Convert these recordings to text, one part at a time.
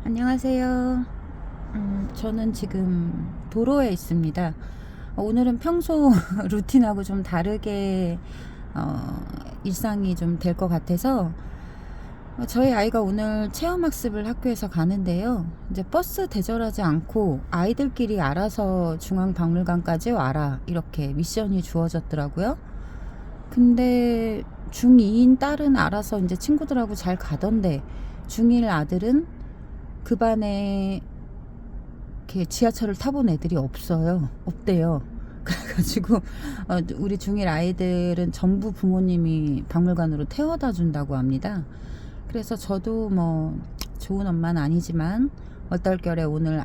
안녕하세요. 저는 지금 도로에 있습니다. 오늘은 평소 루틴하고 좀 다르게 어, 일상이 좀 될 것 같아서 저희 아이가 오늘 체험학습을 학교에서 가는데요. 이제 버스 대절하지 않고 아이들끼리 알아서 중앙박물관까지 와라 이렇게 미션이 주어졌더라고요. 근데 중2인 딸은 알아서 이제 친구들하고 잘 가던데 중1 아들은 그 반에 이렇게 지하철을 타본 애들이 없대요. 그래가지고 우리 중1 아이들은 전부 부모님이 박물관으로 태워다 준다고 합니다. 그래서 저도 뭐 좋은 엄마는 아니지만 얼떨결에 오늘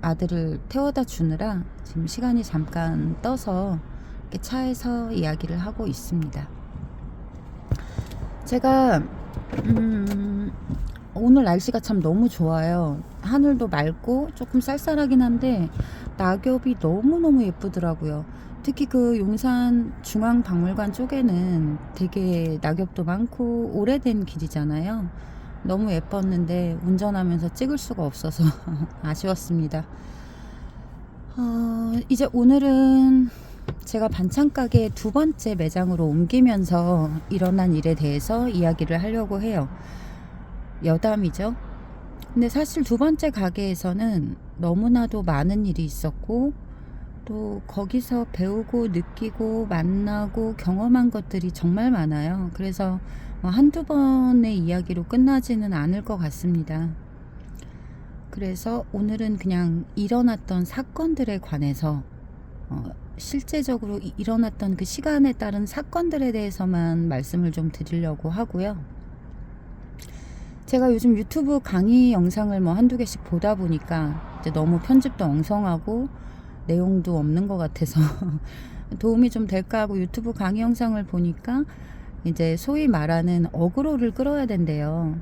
아들을 태워다 주느라 지금 시간이 잠깐 떠서 이렇게 차에서 이야기를 하고 있습니다. 제가 오늘 날씨가 참 너무 좋아요. 하늘도 맑고 조금 쌀쌀하긴 한데 낙엽이 너무너무 예쁘더라고요. 특히 그 용산 중앙박물관 쪽에는 되게 낙엽도 많고 오래된 길이잖아요. 너무 예뻤는데 운전하면서 찍을 수가 없어서 아쉬웠습니다. 이제 오늘은 제가 반찬가게 두 번째 매장으로 옮기면서 일어난 일에 대해서 이야기를 하려고 해요. 여담이죠. 근데 사실 두 번째 가게에서는 너무나도 많은 일이 있었고 또 거기서 배우고 느끼고 만나고 경험한 것들이 정말 많아요. 그래서 한두 번의 이야기로 끝나지는 않을 것 같습니다. 그래서 오늘은 그냥 일어났던 사건들에 관해서 실제적으로 일어났던 그 시간에 따른 사건들에 대해서만 말씀을 좀 드리려고 하고요. 제가 요즘 유튜브 강의 영상을 한두 개씩 보다 보니까 이제 너무 편집도 엉성하고 내용도 없는 것 같아서 도움이 좀 될까 하고 유튜브 강의 영상을 보니까 이제 소위 말하는 어그로를 끌어야 된대요.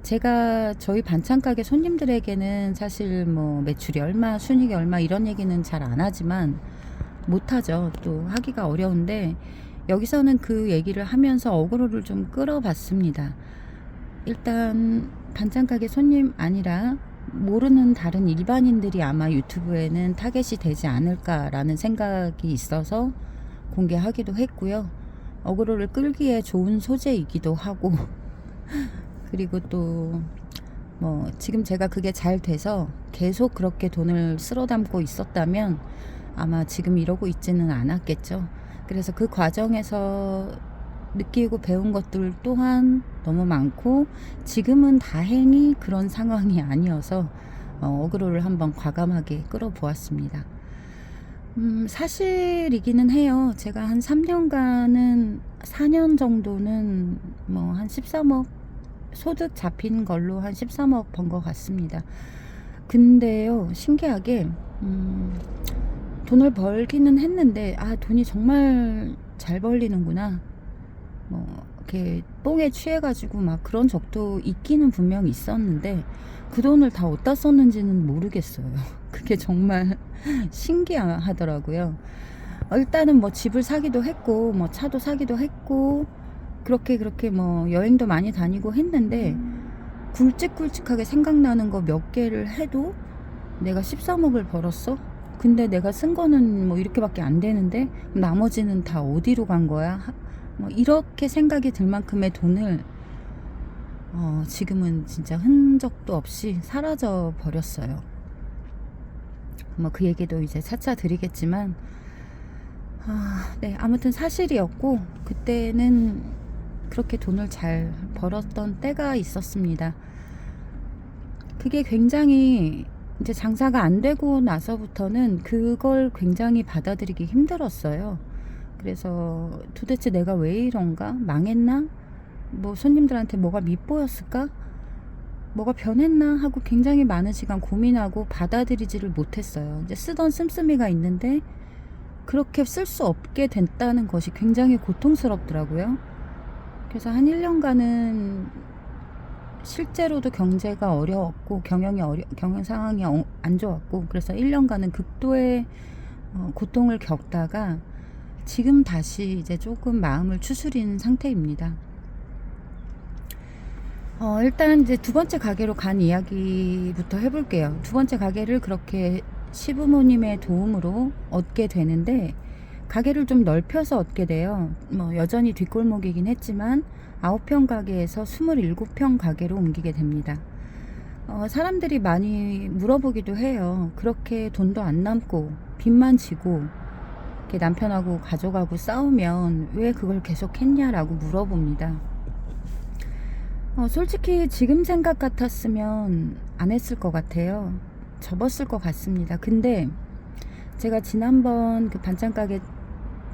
제가 저희 반찬가게 손님들에게는 사실 매출이 얼마, 순익이 얼마 이런 얘기는 잘 안 하지만 못하죠. 또 하기가 어려운데 여기서는 그 얘기를 하면서 어그로를 좀 끌어봤습니다. 일단 반찬가게 손님 아니라 모르는 다른 일반인들이 아마 유튜브에는 타겟이 되지 않을까라는 생각이 있어서 공개하기도 했고요. 어그로를 끌기에 좋은 소재이기도 하고 그리고 또 지금 제가 그게 잘 돼서 계속 그렇게 돈을 쓸어 담고 있었다면 아마 지금 이러고 있지는 않았겠죠. 그래서 그 과정에서 느끼고 배운 것들 또한 너무 많고 지금은 다행히 그런 상황이 아니어서 어그로를 한번 과감하게 끌어보았습니다. 사실이기는 해요. 제가 한 3년간은 4년 정도는 한 13억 소득 잡힌 걸로 한 13억 번 것 같습니다. 근데요, 신기하게 돈을 벌기는 했는데 돈이 정말 잘 벌리는구나. 이렇게 뽕에 취해가지고 막 그런 적도 있기는 분명히 있었는데 그 돈을 다 어디다 썼는지는 모르겠어요. 그게 정말 신기하더라고요. 일단은 집을 사기도 했고 차도 사기도 했고 그렇게 여행도 많이 다니고 했는데 굵직굵직하게 생각나는 거 몇 개를 해도 내가 13억을 벌었어? 근데 내가 쓴 거는 이렇게밖에 안 되는데 나머지는 다 어디로 간 거야? 이렇게 생각이 들 만큼의 돈을 지금은 진짜 흔적도 없이 사라져 버렸어요. 그 얘기도 이제 차차 드리겠지만 네, 아무튼 사실이었고 그때는 그렇게 돈을 잘 벌었던 때가 있었습니다. 그게 굉장히 이제 장사가 안 되고 나서부터는 그걸 굉장히 받아들이기 힘들었어요. 그래서 도대체 내가 왜 이런가? 망했나? 손님들한테 뭐가 밉보였을까? 뭐가 변했나? 하고 굉장히 많은 시간 고민하고 받아들이지를 못했어요. 이제 쓰던 씀씀이가 있는데 그렇게 쓸 수 없게 됐다는 것이 굉장히 고통스럽더라고요. 그래서 한 1년간은 실제로도 경제가 어려웠고 경영 상황이 안 좋았고 그래서 1년간은 극도의 고통을 겪다가 지금 다시 이제 조금 마음을 추스린 상태입니다. 일단 이제 두 번째 가게로 간 이야기부터 해볼게요. 두 번째 가게를 그렇게 시부모님의 도움으로 얻게 되는데, 가게를 좀 넓혀서 얻게 돼요. 뭐 여전히 뒷골목이긴 했지만 9평 가게에서 27평 가게로 옮기게 됩니다. 사람들이 많이 물어보기도 해요. 그렇게 돈도 안 남고 빚만 지고 이렇게 남편하고 가족하고 싸우면 왜 그걸 계속 했냐라고 물어봅니다. 솔직히 지금 생각 같았으면 안 했을 것 같아요. 접었을 것 같습니다. 근데 제가 지난번 그 반찬가게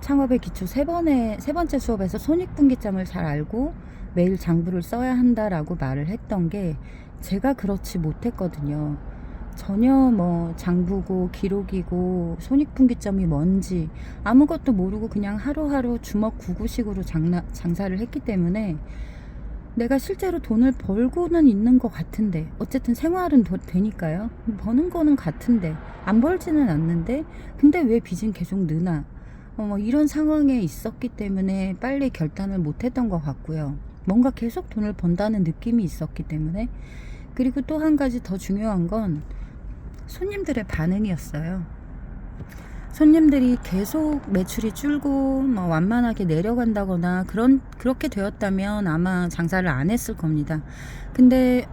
창업의 기초 세 번째 수업에서 손익분기점을 잘 알고 매일 장부를 써야 한다라고 말을 했던 게, 제가 그렇지 못했거든요. 전혀 뭐 장부고 기록이고 손익분기점이 뭔지 아무것도 모르고 그냥 하루하루 주먹 구구식으로 장사를 했기 때문에, 내가 실제로 돈을 벌고는 있는 것 같은데, 어쨌든 생활은 되니까요. 버는 거는 같은데, 안 벌지는 않는데, 근데 왜 빚은 계속 느나? 뭐 이런 상황에 있었기 때문에 빨리 결단을 못 했던 것 같고요. 뭔가 계속 돈을 번다는 느낌이 있었기 때문에. 그리고 또 한 가지 더 중요한 건 손님들의 반응이었어요. 손님들이 계속 매출이 줄고 뭐 완만하게 내려간다거나 그렇게 되었다면 아마 장사를 안 했을 겁니다. 근데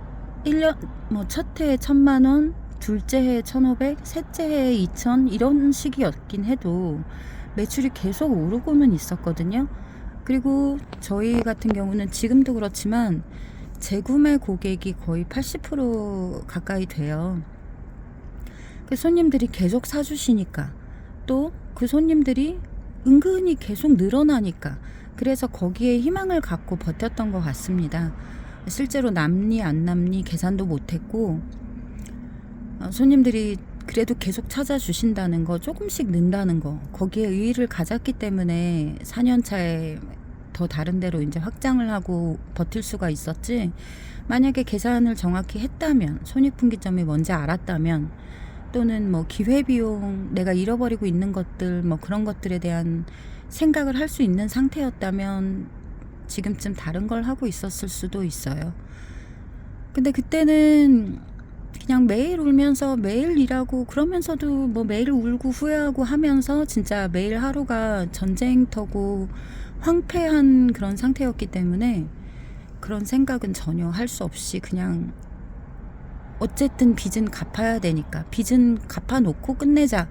1년 뭐 첫 해에 1,000만 원, 둘째 해에 1,500, 셋째 해에 2,000 이런 식이었긴 해도 매출이 계속 오르고는 있었거든요. 그리고 저희 같은 경우는 지금도 그렇지만 재구매 고객이 거의 80% 가까이 돼요. 그 손님들이 계속 사주시니까, 또 그 손님들이 은근히 계속 늘어나니까, 그래서 거기에 희망을 갖고 버텼던 것 같습니다. 실제로 남니 안 남니 계산도 못했고, 손님들이 그래도 계속 찾아주신다는 거, 조금씩 는다는 거, 거기에 의의를 가졌기 때문에 4년 차에 더 다른 데로 이제 확장을 하고 버틸 수가 있었지, 만약에 계산을 정확히 했다면, 손익분기점이 뭔지 알았다면, 또는 뭐 기회비용, 내가 잃어버리고 있는 것들, 뭐 그런 것들에 대한 생각을 할 수 있는 상태였다면 지금쯤 다른 걸 하고 있었을 수도 있어요. 근데 그때는 그냥 매일 울면서 매일 일하고, 그러면서도 뭐 매일 울고 후회하고 하면서 진짜 매일 하루가 전쟁터고 황폐한 그런 상태였기 때문에, 그런 생각은 전혀 할 수 없이 그냥 어쨌든 빚은 갚아야 되니까 빚은 갚아놓고 끝내자,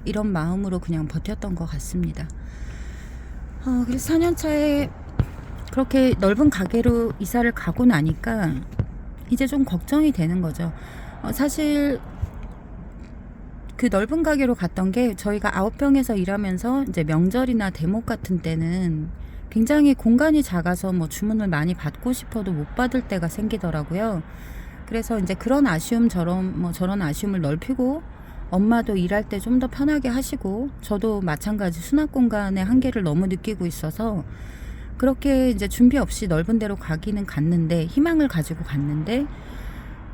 이런 마음으로 그냥 버텼던 것 같습니다. 그래서 4년 차에 그렇게 넓은 가게로 이사를 가고 나니까 이제 좀 걱정이 되는 거죠. 사실 그 넓은 가게로 갔던 게, 저희가 9평에서 일하면서 이제 명절이나 대목 같은 때는 굉장히 공간이 작아서 뭐 주문을 많이 받고 싶어도 못 받을 때가 생기더라고요. 그래서 이제 그런 아쉬움처럼 뭐 저런 아쉬움을 넓히고, 엄마도 일할 때 좀 더 편하게 하시고, 저도 마찬가지 수납 공간의 한계를 너무 느끼고 있어서 그렇게 이제 준비 없이 넓은 데로 가기는 갔는데, 희망을 가지고 갔는데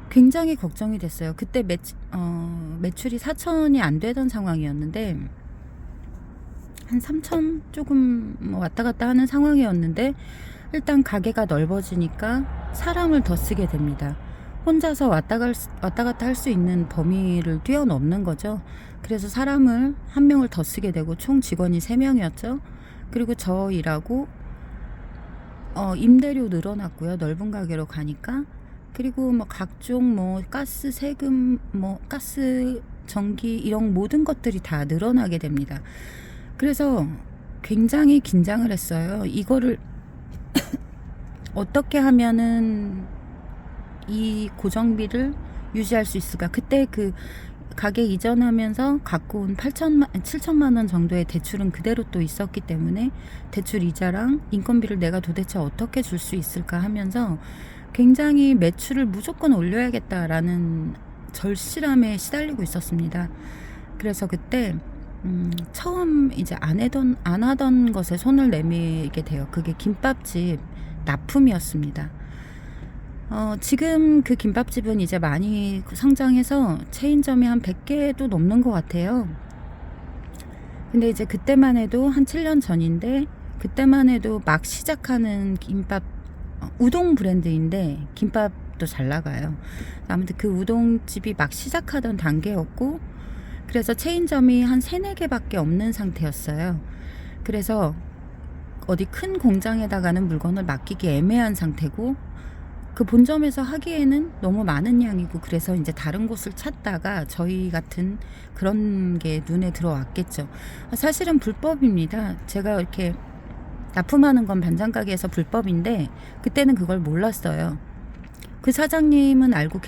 굉장히 걱정이 됐어요. 그때 매출이 4천이 안 되던 상황이었는데, 한 3천 조금 왔다 갔다 하는 상황이었는데, 일단 가게가 넓어지니까 사람을 더 쓰게 됩니다. 혼자서 왔다 갔다 할 수 있는 범위를 뛰어넘는 거죠. 그래서 사람을 한 명을 더 쓰게 되고, 총 직원이 3명이었죠. 그리고 저 일하고 임대료 늘어났고요. 넓은 가게로 가니까. 그리고 뭐 각종 뭐 가스 세금, 뭐 가스 전기 이런 모든 것들이 다 늘어나게 됩니다. 그래서 굉장히 긴장을 했어요. 이거를 어떻게 하면은 이 고정비를 유지할 수 있을까? 그때 그 가게 이전하면서 갖고 온 7천만 원 정도의 대출은 그대로 또 있었기 때문에, 대출 이자랑 인건비를 내가 도대체 어떻게 줄 수 있을까 하면서 굉장히 매출을 무조건 올려야겠다라는 절실함에 시달리고 있었습니다. 그래서 그때 처음 이제 안 하던 것에 손을 내밀게 돼요. 그게 김밥집 납품이었습니다. 지금 그 김밥집은 이제 많이 성장해서 체인점이 한 100개도 넘는 것 같아요. 근데 이제 그때만 해도 한 7년 전인데, 그때만 해도 막 시작하는 김밥 우동 브랜드인데 김밥도 잘 나가요. 아무튼 그 우동집이 막 시작하던 단계였고, 그래서 체인점이 한 3, 4개밖에 없는 상태였어요. 그래서 어디 큰 공장에다가는 물건을 맡기기 애매한 상태고, 그 본점에서 하기에는 너무 많은 양이고, 그래서 이제 다른 곳을 찾다가 저희 같은 그런 게 눈에 들어왔겠죠. 사실은 불법입니다. 제가 이렇게 납품하는 건 반찬 가게에서 불법인데 그때는 그걸 몰랐어요. 그 사장님은 알고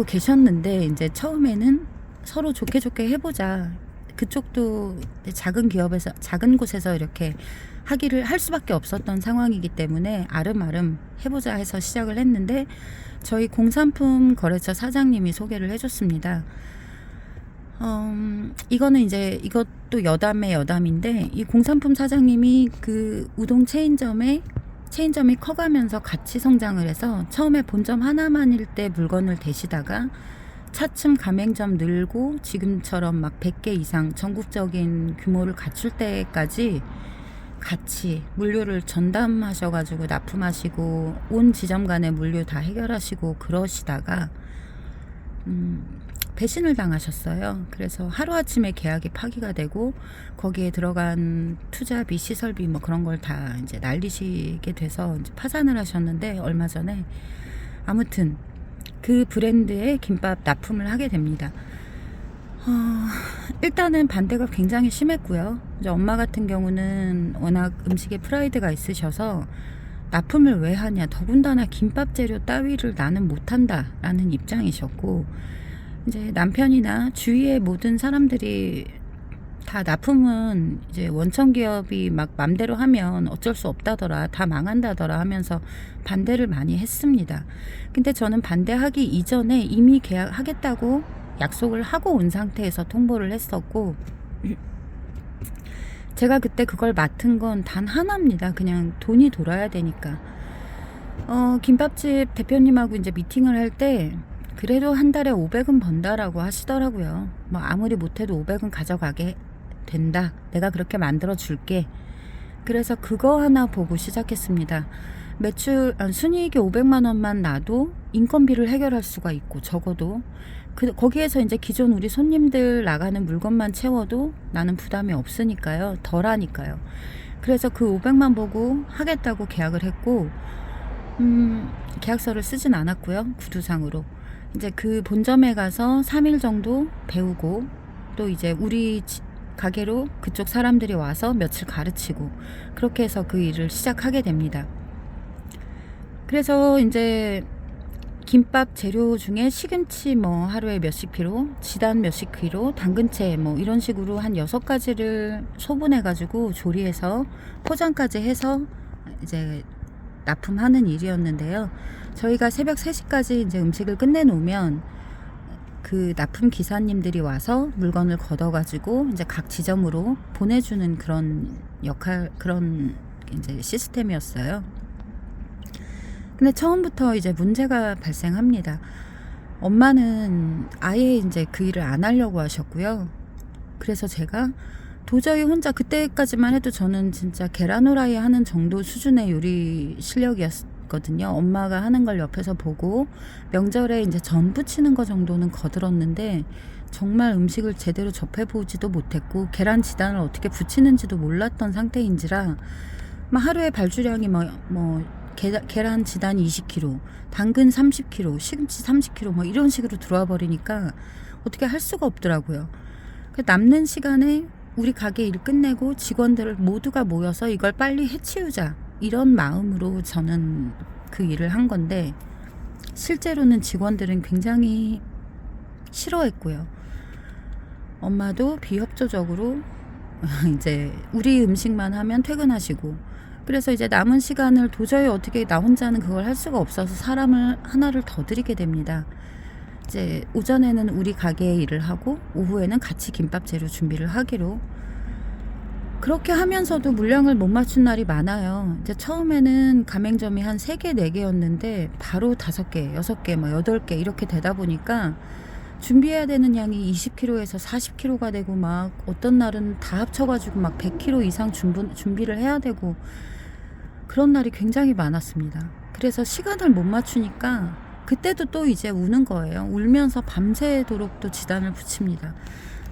계셨는데 이제 처음에는 서로 좋게 좋게 해보자. 그쪽도 작은 기업에서, 작은 곳에서 이렇게 하기를 할 수밖에 없었던 상황이기 때문에 아름아름 해보자 해서 시작을 했는데, 저희 공산품 거래처 사장님이 소개를 해줬습니다. 이거는 이제 이것도 여담인데, 이 공산품 사장님이 그 우동 체인점이 커가면서 같이 성장을 해서 처음에 본점 하나만일 때 물건을 대시다가 차츰 가맹점 늘고 지금처럼 막 100개 이상 전국적인 규모를 갖출 때까지 같이 물류를 전담하셔가지고 납품하시고 온 지점 간의 물류 다 해결하시고 그러시다가 배신을 당하셨어요. 그래서 하루아침에 계약이 파기가 되고 거기에 들어간 투자비, 시설비 뭐 그런 걸 다 이제 날리시게 돼서 이제 파산을 하셨는데, 얼마 전에 아무튼 그 브랜드의 김밥 납품을 하게 됩니다. 일단은 반대가 굉장히 심했고요. 이제 엄마 같은 경우는 워낙 음식에 프라이드가 있으셔서 납품을 왜 하냐, 더군다나 김밥 재료 따위를 나는 못한다 라는 입장이셨고, 이제 남편이나 주위의 모든 사람들이 다 납품은 이제 원청 기업이 막 맘대로 하면 어쩔 수 없다더라, 다 망한다더라 하면서 반대를 많이 했습니다. 근데 저는 반대하기 이전에 이미 계약하겠다고 약속을 하고 온 상태에서 통보를 했었고, 제가 그때 그걸 맡은 건 단 하나입니다. 그냥 돈이 돌아야 되니까. 김밥집 대표님하고 이제 미팅을 할 때 그래도 한 달에 500은 번다라고 하시더라고요. 뭐 아무리 못해도 500은 가져가게 된다, 내가 그렇게 만들어 줄게. 그래서 그거 하나 보고 시작했습니다. 순이익이 500만 원만 나도 인건비를 해결할 수가 있고, 적어도 거기에서 이제 기존 우리 손님들 나가는 물건만 채워도 나는 부담이 없으니까요. 덜하니까요. 그래서 그 500만 보고 하겠다고 계약을 했고, 계약서를 쓰진 않았고요. 구두상으로. 이제 그 본점에 가서 3일 정도 배우고, 또 이제 우리 가게로 그쪽 사람들이 와서 며칠 가르치고, 그렇게 해서 그 일을 시작하게 됩니다. 그래서 이제 김밥 재료 중에 시금치 뭐 하루에 몇십 킬로, 지단 몇십 킬로, 당근채 뭐 이런 식으로 한 6가지를 소분해 가지고 조리해서 포장까지 해서 이제 납품하는 일이었는데요. 저희가 새벽 3시까지 이제 음식을 끝내놓으면 그 납품 기사님들이 와서 물건을 걷어가지고 이제 각 지점으로 보내주는 그런 그런 이제 시스템이었어요. 근데 처음부터 이제 문제가 발생합니다. 엄마는 아예 이제 그 일을 안 하려고 하셨고요. 그래서 제가 도저히 혼자, 그때까지만 해도 저는 진짜 계란 후라이 하는 정도 수준의 요리 실력이었거든요. 엄마가 하는 걸 옆에서 보고 명절에 이제 전 부치는 거 정도는 거들었는데, 정말 음식을 제대로 접해보지도 못했고 계란 지단을 어떻게 부치는지도 몰랐던 상태인지라 막 하루에 발주량이 계란 지단 20kg, 당근 30kg, 시금치 30kg 뭐 이런 식으로 들어와 버리니까 어떻게 할 수가 없더라고요. 남는 시간에 우리 가게 일 끝내고 직원들 모두가 모여서 이걸 빨리 해치우자, 이런 마음으로 저는 그 일을 한 건데, 실제로는 직원들은 굉장히 싫어했고요. 엄마도 비협조적으로 이제 우리 음식만 하면 퇴근하시고, 그래서 이제 남은 시간을 도저히 어떻게 나 혼자는 그걸 할 수가 없어서 사람을 하나를 더 들이게 됩니다. 이제 오전에는 우리 가게에 일을 하고 오후에는 같이 김밥 재료 준비를 하기로. 그렇게 하면서도 물량을 못 맞춘 날이 많아요. 이제 처음에는 가맹점이 한 3개, 4개였는데 바로 5개, 6개, 8개 이렇게 되다 보니까 준비해야 되는 양이 20kg에서 40kg가 되고, 막 어떤 날은 다 합쳐가지고 막 100kg 이상 준비를 해야 되고, 그런 날이 굉장히 많았습니다. 그래서 시간을 못 맞추니까 그때도 또 이제 우는 거예요. 울면서 밤새도록 또 지단을 붙입니다.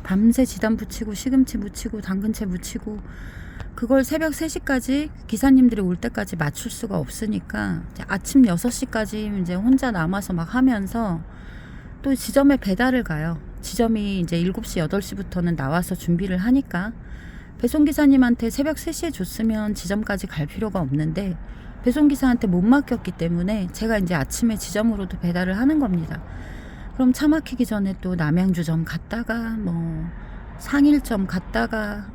밤새 지단 붙이고 시금치 묻히고 당근채 묻히고, 그걸 새벽 3시까지 기사님들이 올 때까지 맞출 수가 없으니까 이제 아침 6시까지 이제 혼자 남아서 막 하면서 또 지점에 배달을 가요. 지점이 이제 7시, 8시부터는 나와서 준비를 하니까 배송기사님한테 새벽 3시에 줬으면 지점까지 갈 필요가 없는데 배송기사한테 못 맡겼기 때문에 제가 이제 아침에 지점으로도 배달을 하는 겁니다. 그럼 차 막히기 전에 또 남양주점 갔다가 뭐 상일점 갔다가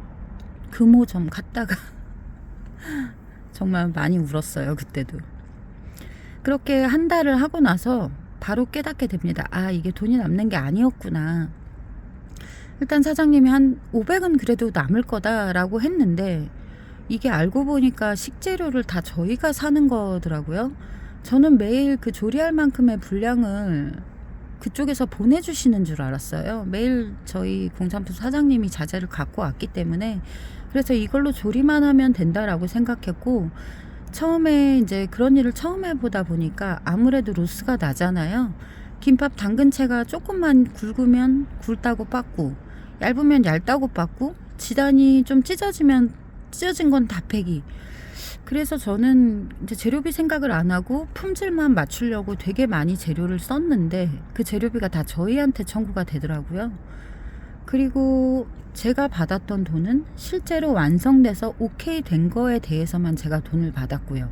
금호점 갔다가 정말 많이 울었어요. 그때도. 그렇게 한 달을 하고 나서 바로 깨닫게 됩니다. 아, 이게 돈이 남는 게 아니었구나. 일단 사장님이 한 500은 그래도 남을 거다라고 했는데 이게 알고 보니까 식재료를 다 저희가 사는 거더라고요. 저는 매일 그 조리할 만큼의 분량을 그쪽에서 보내주시는 줄 알았어요. 매일 저희 공산품 사장님이 자재를 갖고 왔기 때문에, 그래서 이걸로 조리만 하면 된다라고 생각했고, 처음에 이제 그런 일을 처음 해보다 보니까 아무래도 로스가 나잖아요. 김밥 당근채가 조금만 굵으면 굵다고 빻고, 얇으면 얇다고 빻고, 지단이 좀 찢어지면 찢어진 건 다 폐기. 그래서 저는 이제 재료비 생각을 안 하고 품질만 맞추려고 되게 많이 재료를 썼는데 그 재료비가 다 저희한테 청구가 되더라고요. 그리고 제가 받았던 돈은 실제로 완성돼서 오케이 된 거에 대해서만 제가 돈을 받았고요.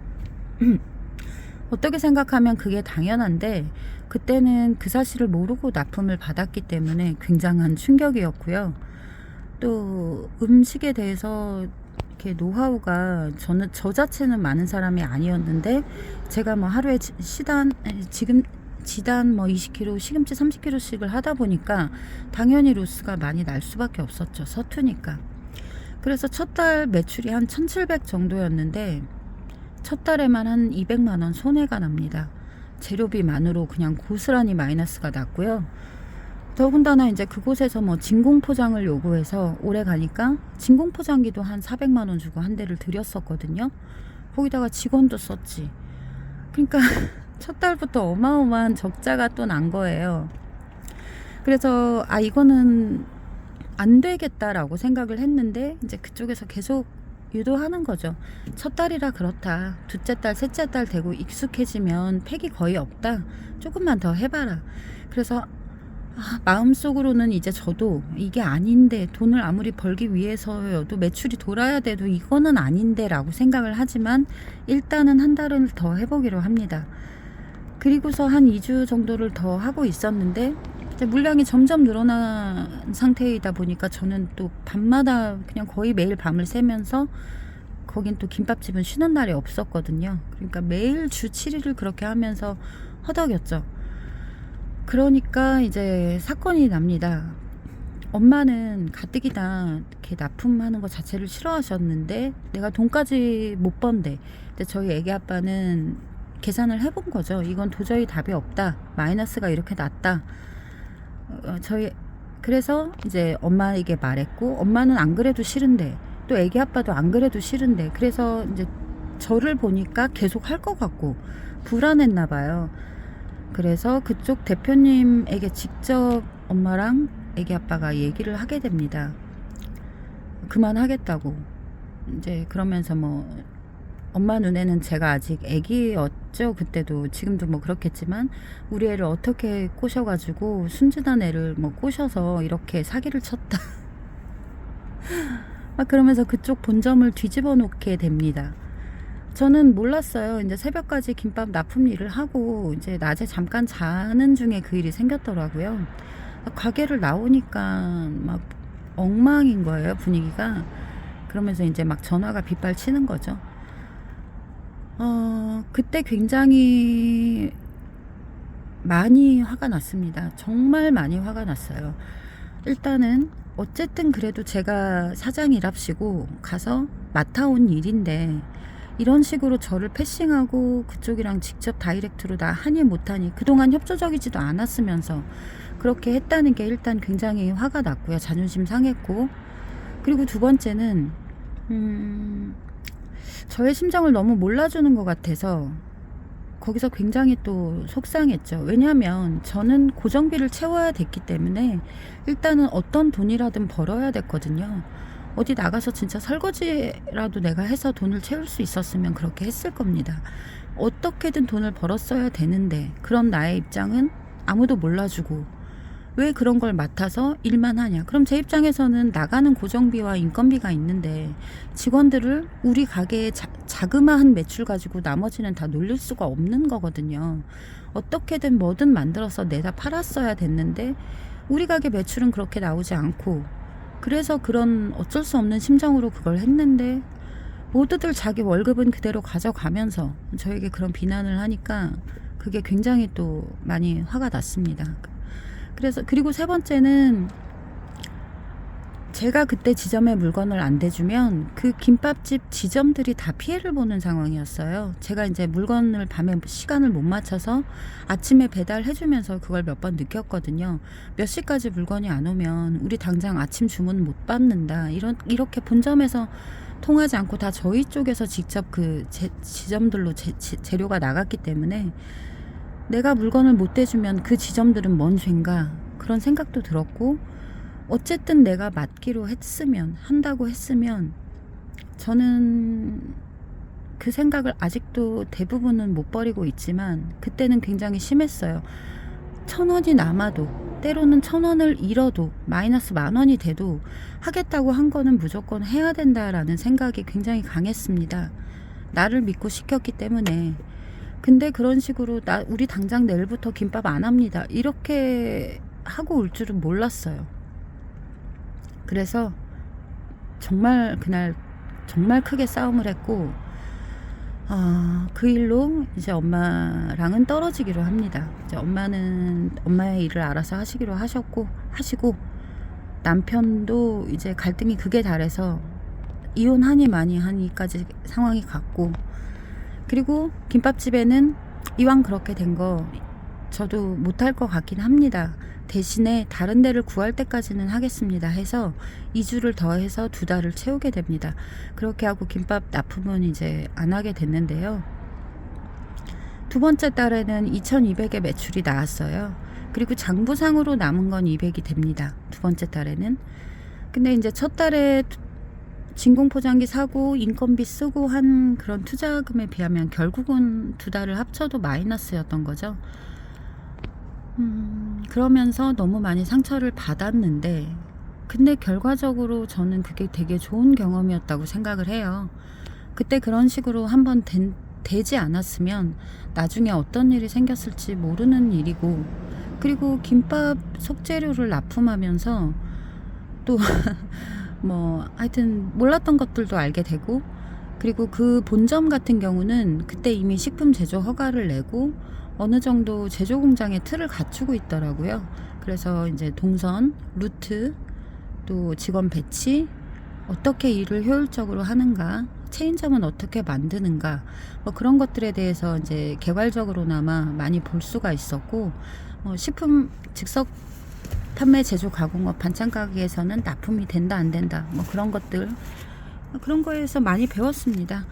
어떻게 생각하면 그게 당연한데 그때는 그 사실을 모르고 납품을 받았기 때문에 굉장한 충격이었고요. 또 음식에 대해서 이렇게 노하우가, 저는 저 자체는 많은 사람이 아니었는데 제가 뭐 하루에 지금 지단 뭐 20kg, 시금치 30kg씩을 하다 보니까 당연히 로스가 많이 날 수밖에 없었죠. 서투니까. 그래서 첫 달 매출이 한 1,700 정도였는데 첫 달에만 한 200만 원 손해가 납니다. 재료비만으로 그냥 고스란히 마이너스가 났고요. 더군다나 이제 그곳에서 뭐 진공포장을 요구해서 오래 가니까 진공포장기도 한 400만 원 주고 한 대를 드렸었거든요. 거기다가 직원도 썼지. 그러니까 첫 달부터 어마어마한 적자가 또 난 거예요. 그래서 아, 이거는 안 되겠다라고 생각을 했는데 이제 그쪽에서 계속 유도하는 거죠. 첫 달이라 그렇다. 둘째 달, 셋째 달 되고 익숙해지면 팩이 거의 없다. 조금만 더 해봐라. 그래서 마음속으로는 이제 저도 이게 아닌데, 돈을 아무리 벌기 위해서여도 매출이 돌아야 돼도 이거는 아닌데 라고 생각을 하지만 일단은 한 달을 더 해보기로 합니다. 그리고서 한 2주 정도를 더 하고 있었는데 이제 물량이 점점 늘어난 상태이다 보니까 저는 또 밤마다 그냥 거의 매일 밤을 새면서, 거긴 또 김밥집은 쉬는 날이 없었거든요. 그러니까 매일 주 7일을 그렇게 하면서 허덕였죠. 그러니까 이제 사건이 납니다. 엄마는 가뜩이나 이렇게 납품하는 것 자체를 싫어하셨는데 내가 돈까지 못 번대. 근데 저희 애기 아빠는 계산을 해본 거죠. 이건 도저히 답이 없다. 마이너스가 이렇게 났다. 그래서 이제 엄마에게 말했고, 엄마는 안 그래도 싫은데 또 애기 아빠도 안 그래도 싫은데, 그래서 이제 저를 보니까 계속 할 것 같고 불안했나 봐요. 그래서 그쪽 대표님에게 직접 엄마랑 애기 아빠가 얘기를 하게 됩니다. 그만하겠다고. 이제 그러면서 뭐 엄마 눈에는 제가 아직 애기였죠. 그때도, 지금도 뭐 그렇겠지만 우리 애를 어떻게 꼬셔가지고 순진한 애를 뭐 꼬셔서 이렇게 사기를 쳤다. 막 그러면서 그쪽 본점을 뒤집어 놓게 됩니다. 저는 몰랐어요. 이제 새벽까지 김밥 납품 일을 하고 이제 낮에 잠깐 자는 중에 그 일이 생겼더라고요. 가게를 나오니까 막 엉망인 거예요, 분위기가. 그러면서 이제 막 전화가 빗발치는 거죠. 그때 굉장히 많이 화가 났습니다. 정말 많이 화가 났어요. 일단은 어쨌든 그래도 제가 사장이랍시고 가서 맡아온 일인데 이런 식으로 저를 패싱하고 그쪽이랑 직접 다이렉트로 다 하니 못하니, 그동안 협조적이지도 않았으면서 그렇게 했다는 게 일단 굉장히 화가 났고요. 자존심 상했고, 그리고 두 번째는 저의 심정을 너무 몰라주는 것 같아서 거기서 굉장히 또 속상했죠. 왜냐하면 저는 고정비를 채워야 됐기 때문에 일단은 어떤 돈이라든 벌어야 됐거든요. 어디 나가서 진짜 설거지라도 내가 해서 돈을 채울 수 있었으면 그렇게 했을 겁니다. 어떻게든 돈을 벌었어야 되는데 그런 나의 입장은 아무도 몰라주고 왜 그런 걸 맡아서 일만 하냐. 그럼 제 입장에서는 나가는 고정비와 인건비가 있는데 직원들을 우리 가게의 자그마한 매출 가지고 나머지는 다 놀릴 수가 없는 거거든요. 어떻게든 뭐든 만들어서 내다 팔았어야 됐는데 우리 가게 매출은 그렇게 나오지 않고 그래서 그런 어쩔 수 없는 심정으로 그걸 했는데 모두들 자기 월급은 그대로 가져가면서 저에게 그런 비난을 하니까 그게 굉장히 또 많이 화가 났습니다. 그래서 그리고 세 번째는 제가 그때 지점에 물건을 안 대주면 그 김밥집 지점들이 다 피해를 보는 상황이었어요. 제가 이제 물건을 밤에 시간을 못 맞춰서 아침에 배달해주면서 그걸 몇 번 느꼈거든요. 몇 시까지 물건이 안 오면 우리 당장 아침 주문 못 받는다. 이렇게 본점에서 통하지 않고 다 저희 쪽에서 직접 그 지점들로 재료가 나갔기 때문에 내가 물건을 못 대주면 그 지점들은 뭔 죄인가 그런 생각도 들었고 어쨌든 내가 맡기로 했으면 한다고 했으면 저는 그 생각을 아직도 대부분은 못 버리고 있지만 그때는 굉장히 심했어요. 1,000원이 남아도 때로는 1,000원을 잃어도 마이너스 10,000원이 돼도 하겠다고 한 거는 무조건 해야 된다라는 생각이 굉장히 강했습니다. 나를 믿고 시켰기 때문에. 근데 그런 식으로 우리 당장 내일부터 김밥 안 합니다 이렇게 하고 올 줄은 몰랐어요. 그래서 정말 그날 정말 크게 싸움을 했고 그 일로 이제 엄마랑은 떨어지기로 합니다. 이제 엄마는 엄마의 일을 알아서 하시기로 하시고 남편도 이제 갈등이 극에 달해서 이혼하니 많이 하니까지 상황이 갔고 그리고 김밥집에는 이왕 그렇게 된 거 저도 못할 것 같긴 합니다. 대신에 다른 데를 구할 때까지는 하겠습니다 해서 2주를 더해서 2달을 채우게 됩니다. 그렇게 하고 김밥 납품은 이제 안 하게 됐는데요. 두 번째 달에는 2,200의 매출이 나왔어요. 그리고 장부상으로 남은 건 200이 됩니다. 두 번째 달에는. 근데 이제 첫 달에 진공포장기 사고 인건비 쓰고 한 그런 투자금에 비하면 결국은 2달을 합쳐도 마이너스였던 거죠. 그러면서 너무 많이 상처를 받았는데 근데 결과적으로 저는 그게 되게 좋은 경험이었다고 생각을 해요. 그때 그런 식으로 한번 되지 않았으면 나중에 어떤 일이 생겼을지 모르는 일이고 그리고 김밥 속재료를 납품하면서 또 뭐 하여튼 몰랐던 것들도 알게 되고 그리고 그 본점 같은 경우는 그때 이미 식품 제조 허가를 내고 어느 정도 제조 공장의 틀을 갖추고 있더라고요. 그래서 이제 동선, 루트, 또 직원 배치, 어떻게 일을 효율적으로 하는가, 체인점은 어떻게 만드는가, 뭐 그런 것들에 대해서 이제 개괄적으로나마 많이 볼 수가 있었고, 식품 즉석 판매 제조 가공업 반찬 가게에서는 납품이 된다 안 된다 뭐 그런 것들 그런 거에서 많이 배웠습니다.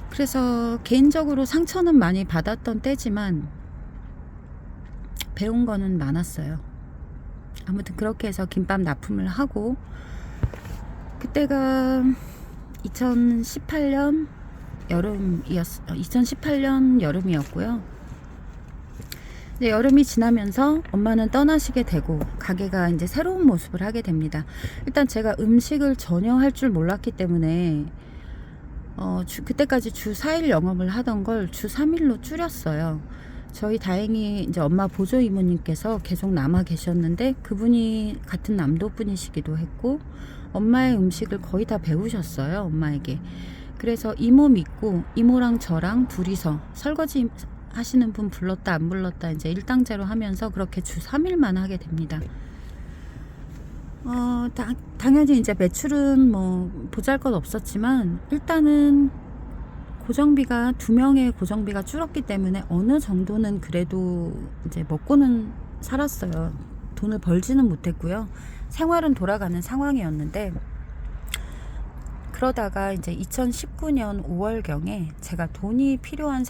그래서 개인적으로 상처는 많이 받았던 때지만 배운 거는 많았어요. 아무튼 그렇게 해서 김밥 납품을 하고 그때가 2018년 여름이었고요. 여름이 지나면서 엄마는 떠나시게 되고 가게가 이제 새로운 모습을 하게 됩니다. 일단 제가 음식을 전혀 할 줄 몰랐기 때문에 그때까지 주 4일 영업을 하던 걸 주 3일로 줄였어요. 저희 다행히 이제 엄마 보조 이모님께서 계속 남아 계셨는데 그분이 같은 남도 분이시기도 했고 엄마의 음식을 거의 다 배우셨어요. 엄마에게. 그래서 이모 믿고 이모랑 저랑 둘이서 설거지 하시는 분 불렀다 안 불렀다 이제 일당제로 하면서 그렇게 주 3일만 하게 됩니다. 당연히 이제 매출은 뭐 보잘것 없었지만 일단은 고정비가 2명의 고정비가 줄었기 때문에 어느 정도는 그래도 이제 먹고는 살았어요. 돈을 벌지는 못했고요. 생활은 돌아가는 상황이었는데 그러다가 이제 2019년 5월경에 제가 돈이 필요한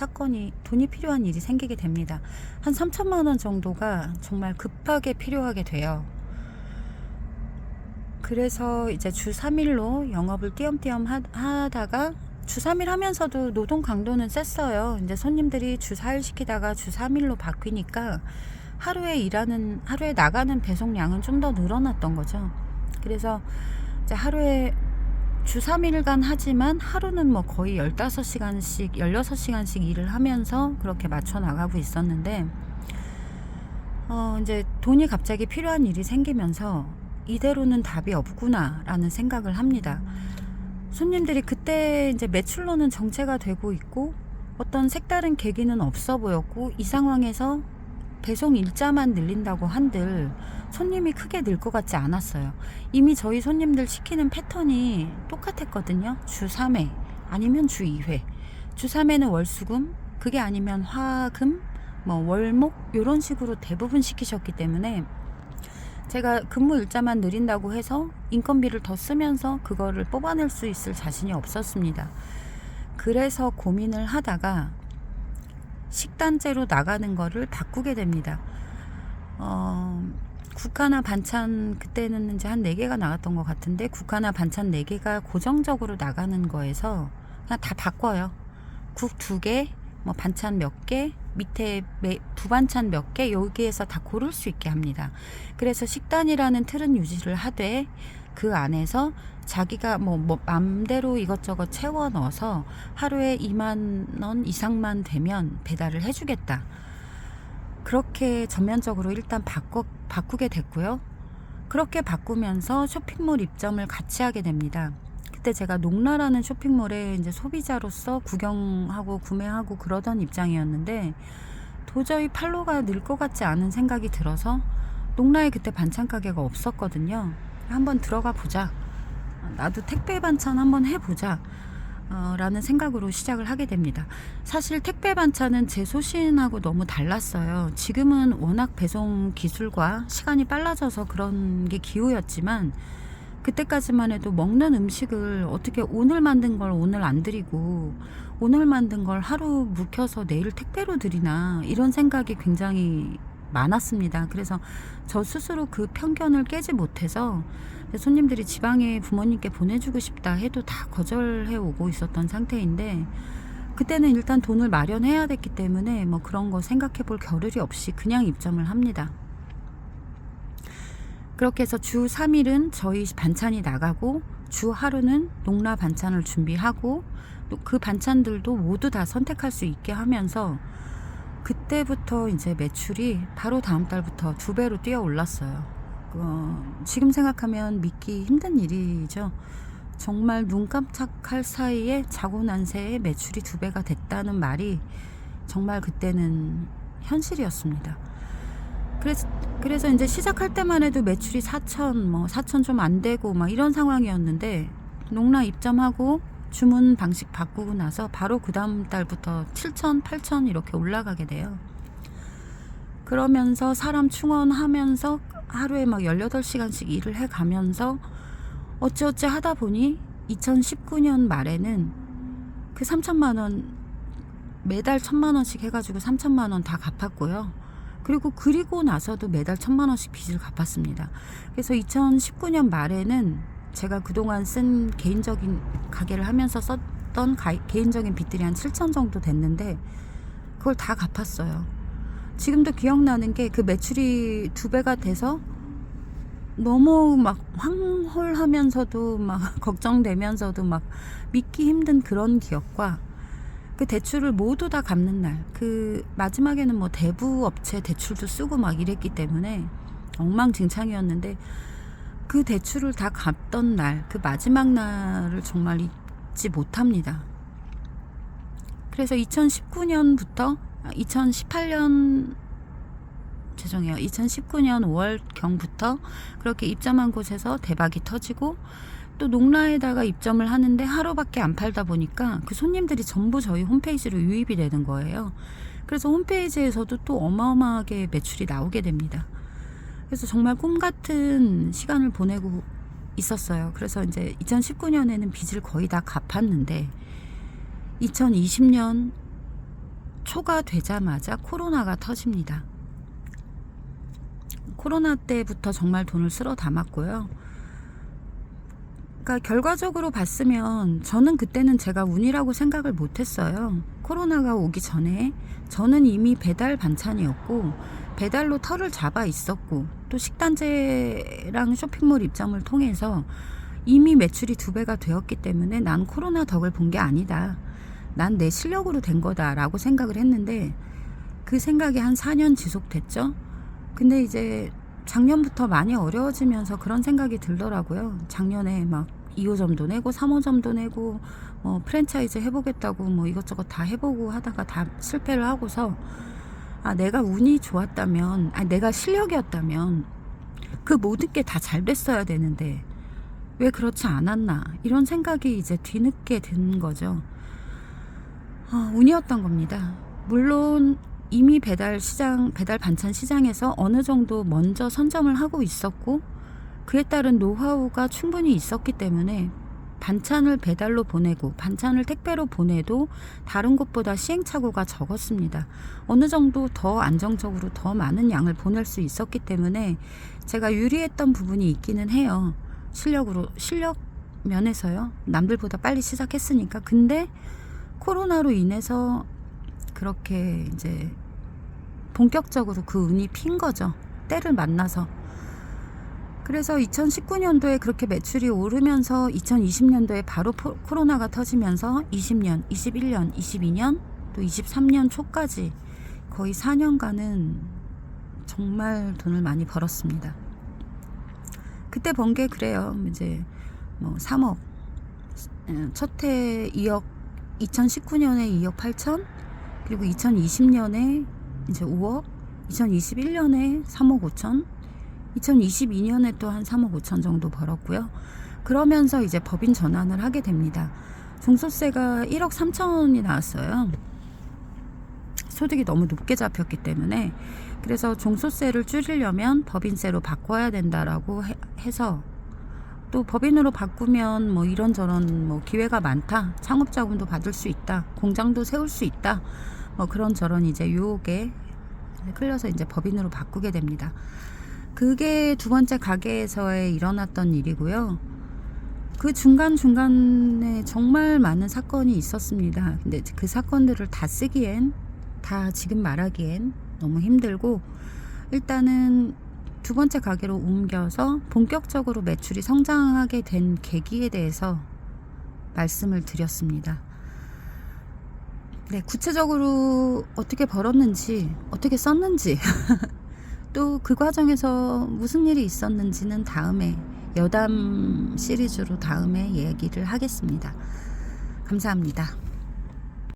일이 생기게 됩니다. 한 3천만 원 정도가 정말 급하게 필요하게 돼요. 그래서 이제 주 3일로 영업을 띄엄띄엄 하다가 주 3일 하면서도 노동 강도는 셌어요. 이제 손님들이 주 4일 시키다가 주 3일로 바뀌니까 하루에 나가는 배송량은 좀 더 늘어났던 거죠. 그래서 이제 하루에 주 3일간 하지만 하루는 뭐 거의 15시간씩, 16시간씩 일을 하면서 그렇게 맞춰 나가고 있었는데, 이제 돈이 갑자기 필요한 일이 생기면서 이대로는 답이 없구나 라는 생각을 합니다. 손님들이 그때 이제 매출로는 정체가 되고 있고 어떤 색다른 계기는 없어 보였고, 이 상황에서 배송 일자만 늘린다고 한들 손님이 크게 늘 것 같지 않았어요. 이미 저희 손님들 시키는 패턴이 똑같았거든요. 주 3회 아니면 주 2회, 주 3회는 월수금, 그게 아니면 화금, 뭐 월목 이런 식으로 대부분 시키셨기 때문에 제가 근무 일자만 늘린다고 해서 인건비를 더 쓰면서 그거를 뽑아낼 수 있을 자신이 없었습니다. 그래서 고민을 하다가 식단제로 나가는 거를 바꾸게 됩니다. 국화나 반찬, 그때는 이제 한 4개가 나갔던 것 같은데, 국화나 반찬 4개가 고정적으로 나가는 거에서 그냥 다 바꿔요. 국 2개, 뭐 반찬 몇 개, 밑에 부반찬 몇 개, 여기에서 다 고를 수 있게 합니다. 그래서 식단이라는 틀은 유지를 하되 그 안에서 자기가 뭐 맘대로 이것저것 채워 넣어서 하루에 2만 원 이상만 되면 배달을 해주겠다. 그렇게 전면적으로 일단 바꾸게 됐고요. 그렇게 바꾸면서 쇼핑몰 입점을 같이 하게 됩니다. 그때 제가 농라라는 쇼핑몰에 이제 소비자로서 구경하고 구매하고 그러던 입장이었는데, 도저히 팔로가 늘 것 같지 않은 생각이 들어서, 농라에 그때 반찬 가게가 없었거든요. 한번 들어가 보자, 나도 택배 반찬 한번 해보자 라는 생각으로 시작을 하게 됩니다. 사실 택배 반찬은 제 소신하고 너무 달랐어요. 지금은 워낙 배송 기술과 시간이 빨라져서 그런 게 기호였지만, 그때까지만 해도 먹는 음식을 어떻게 오늘 만든 걸 오늘 안 드리고 오늘 만든 걸 하루 묵혀서 내일 택배로 드리나, 이런 생각이 굉장히 많았습니다. 그래서 저 스스로 그 편견을 깨지 못해서 손님들이 지방에 부모님께 보내주고 싶다 해도 다 거절해 오고 있었던 상태인데, 그때는 일단 돈을 마련해야 됐기 때문에 뭐 그런 거 생각해 볼 겨를이 없이 그냥 입점을 합니다. 그렇게 해서 주 3일은 저희 반찬이 나가고 주 하루는 농라 반찬을 준비하고, 또 그 반찬들도 모두 다 선택할 수 있게 하면서 그때부터 이제 매출이 바로 다음 달부터 2배로 뛰어 올랐어요. 지금 생각하면 믿기 힘든 일이죠. 정말 눈 깜짝할 사이에 자고 난 새에 매출이 2배가 됐다는 말이 정말 그때는 현실이었습니다. 그래서 이제 시작할 때만 해도 매출이 4천 좀 안 되고 막 이런 상황이었는데, 농라 입점하고 주문 방식 바꾸고 나서 바로 그 다음 달부터 7천, 8천 이렇게 올라가게 돼요. 그러면서 사람 충원하면서 하루에 막 18시간씩 일을 해가면서 어찌어찌 하다 보니 2019년 말에는 그 3천만 원, 매달 1,000만 원씩 해가지고 3천만 원 다 갚았고요. 그리고 나서도 매달 1,000만 원씩 빚을 갚았습니다. 그래서 2019년 말에는 제가 그동안 쓴 개인적인 가게를 하면서 썼던 개인적인 빚들이 한 7천 정도 됐는데, 그걸 다 갚았어요. 지금도 기억나는 게, 그 매출이 2배가 돼서 너무 막 황홀하면서도 막 걱정되면서도 막 믿기 힘든 그런 기억과, 그 대출을 모두 다 갚는 날, 그 마지막에는 뭐 대부 업체 대출도 쓰고 막 이랬기 때문에 엉망진창이었는데, 그 대출을 다 갚던 날, 그 마지막 날을 정말 잊지 못합니다. 그래서 2019년 5월경부터 그렇게 입점한 곳에서 대박이 터지고, 또 농라에다가 입점을 하는데 하루밖에 안 팔다 보니까 그 손님들이 전부 저희 홈페이지로 유입이 되는 거예요. 그래서 홈페이지에서도 또 어마어마하게 매출이 나오게 됩니다. 그래서 정말 꿈같은 시간을 보내고 있었어요. 그래서 이제 2019년에는 빚을 거의 다 갚았는데 2020년 초가 되자마자 코로나가 터집니다. 코로나 때부터 정말 돈을 쓸어 담았고요. 그러니까 결과적으로 봤으면 저는 그때는 제가 운이라고 생각을 못했어요. 코로나가 오기 전에 저는 이미 배달 반찬이었고 배달로 털을 잡아 있었고 또 식단제랑 쇼핑몰 입점을 통해서 이미 매출이 2배가 되었기 때문에 난 코로나 덕을 본 게 아니다. 난 내 실력으로 된 거다 라고 생각을 했는데 그 생각이 한 4년 지속됐죠. 근데 이제 작년부터 많이 어려워지면서 그런 생각이 들더라고요. 작년에 막 2호점도 내고 3호점도 내고 프랜차이즈 해보겠다고 뭐 이것저것 다 해보고 하다가 다 실패를 하고서 내가 운이 좋았다면 내가 실력이었다면 그 모든 게 다 잘 됐어야 되는데 왜 그렇지 않았나 이런 생각이 이제 뒤늦게 든 거죠. 운이었던 겁니다. 물론 이미 배달 반찬 시장에서 어느 정도 먼저 선점을 하고 있었고 그에 따른 노하우가 충분히 있었기 때문에 반찬을 배달로 보내고 반찬을 택배로 보내도 다른 곳보다 시행착오가 적었습니다. 어느 정도 더 안정적으로 더 많은 양을 보낼 수 있었기 때문에 제가 유리했던 부분이 있기는 해요. 실력 면에서요. 남들보다 빨리 시작했으니까. 근데 코로나로 인해서 그렇게 이제 본격적으로 그 운이 핀 거죠. 때를 만나서. 그래서 2019년도에 그렇게 매출이 오르면서 2020년도에 바로 코로나가 터지면서 20년, 21년, 22년 또 23년 초까지 거의 4년간은 정말 돈을 많이 벌었습니다. 그때 번 게 그래요. 이제 뭐 3억, 첫해 2억, 2019년에 2억 8천, 그리고 2020년에 이제 5억, 2021년에 3억 5천, 2022년에 또 한 3억 5천 정도 벌었고요. 그러면서 이제 법인 전환을 하게 됩니다. 종소세가 1억 3천이 나왔어요. 소득이 너무 높게 잡혔기 때문에. 그래서 종소세를 줄이려면 법인세로 바꿔야 된다라고 해서 또 법인으로 바꾸면 뭐 이런저런 뭐 기회가 많다. 창업자금도 받을 수 있다. 공장도 세울 수 있다. 뭐 그런저런 이제 유혹에 끌려서 이제 법인으로 바꾸게 됩니다. 그게 두 번째 가게에서의 일어났던 일이고요. 그 중간중간에 정말 많은 사건이 있었습니다. 근데 그 사건들을 다 쓰기엔, 다 지금 말하기엔 너무 힘들고, 일단은 두 번째 가게로 옮겨서 본격적으로 매출이 성장하게 된 계기에 대해서 말씀을 드렸습니다. 네, 구체적으로 어떻게 벌었는지, 어떻게 썼는지 또 그 과정에서 무슨 일이 있었는지는 다음에 여담 시리즈로 다음에 얘기를 하겠습니다. 감사합니다.